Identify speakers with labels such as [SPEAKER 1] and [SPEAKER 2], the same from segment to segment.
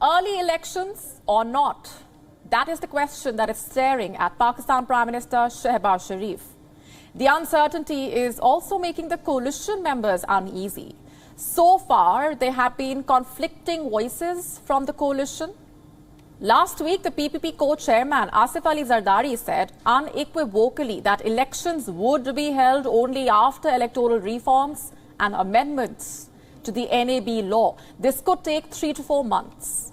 [SPEAKER 1] Early elections or not? That is the question that is staring at Pakistan Prime Minister Shehbaz Sharif. The uncertainty is also making the coalition members uneasy. So far, there have been conflicting voices from the coalition. Last week, the PPP co-chairman Asif Ali Zardari said unequivocally that elections would be held only after electoral reforms and amendments to the NAB law. This could take 3 to 4 months.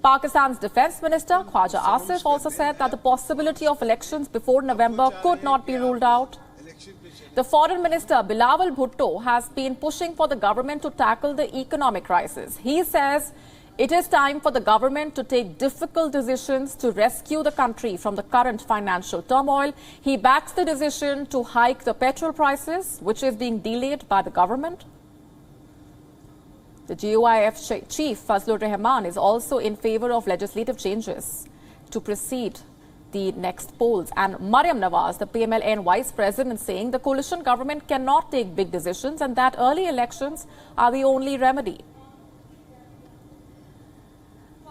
[SPEAKER 1] Pakistan's Defence Minister Khwaja Asif also said that the possibility of elections before November could not be ruled out. The Foreign Minister Bilawal Bhutto has been pushing for the government to tackle the economic crisis. He says it is time for the government to take difficult decisions to rescue the country from the current financial turmoil. He backs the decision to hike the petrol prices, which is being delayed by the government. The GOIF chief Fazlur Rahman is also in favor of legislative changes to precede the next polls. And Maryam Nawaz, the PMLN vice president, saying the coalition government cannot take big decisions and that early elections are the only remedy.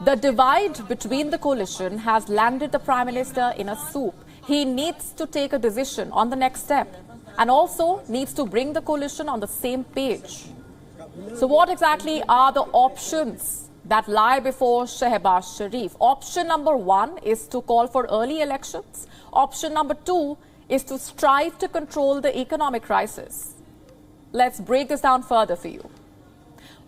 [SPEAKER 1] The divide between the coalition has landed the Prime Minister in a soup. He needs to take a decision on the next step and also needs to bring the coalition on the same page. So what exactly are the options that lie before Shehbaz Sharif? Option number 1 is to call for early elections. Option number 2 is to strive to control the economic crisis. Let's break this down further for you.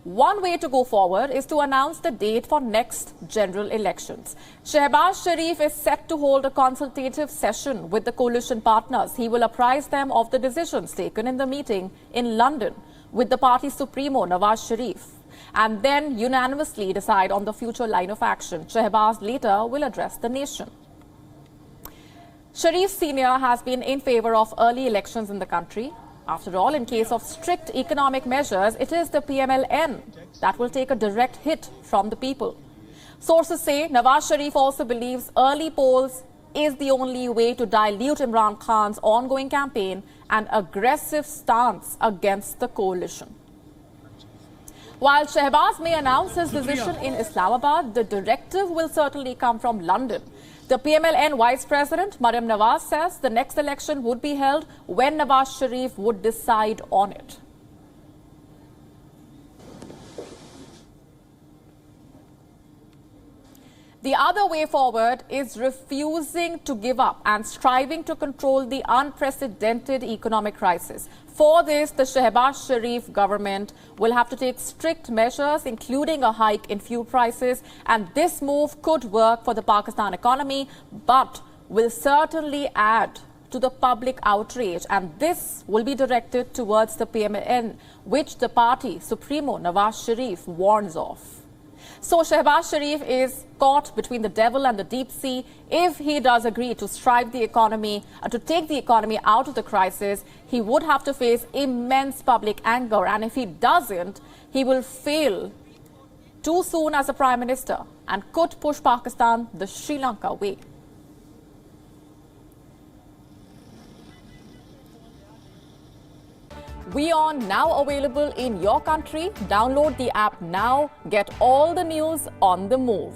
[SPEAKER 1] One way to go forward is to announce the date for next general elections. Shehbaz Sharif is set to hold a consultative session with the coalition partners. He will apprise them of the decisions taken in the meeting in London with the party supremo Nawaz Sharif and then unanimously decide on the future line of action. Shehbaz later will address the nation. Sharif Sr. has been in favor of early elections in the country. After all, in case of strict economic measures, it is the PMLN that will take a direct hit from the people. Sources say Nawaz Sharif also believes early polls is the only way to dilute Imran Khan's ongoing campaign and aggressive stance against the coalition. While Shehbaz may announce his decision in Islamabad, the directive will certainly come from London. The PMLN Vice President, Maryam Nawaz, says the next election would be held when Nawaz Sharif would decide on it. The other way forward is refusing to give up and striving to control the unprecedented economic crisis. For this, the Shehbaz Sharif government will have to take strict measures, including a hike in fuel prices. And this move could work for the Pakistan economy, but will certainly add to the public outrage. And this will be directed towards the PMLN, which the party supremo Nawaz Sharif warns of. So Shehbaz Sharif is caught between the devil and the deep sea. If he does agree to strive the economy, to take the economy out of the crisis, he would have to face immense public anger. And if he doesn't, he will fail too soon as a prime minister and could push Pakistan the Sri Lanka way. WION now available in your country. Download the app now. Get all the news on the move.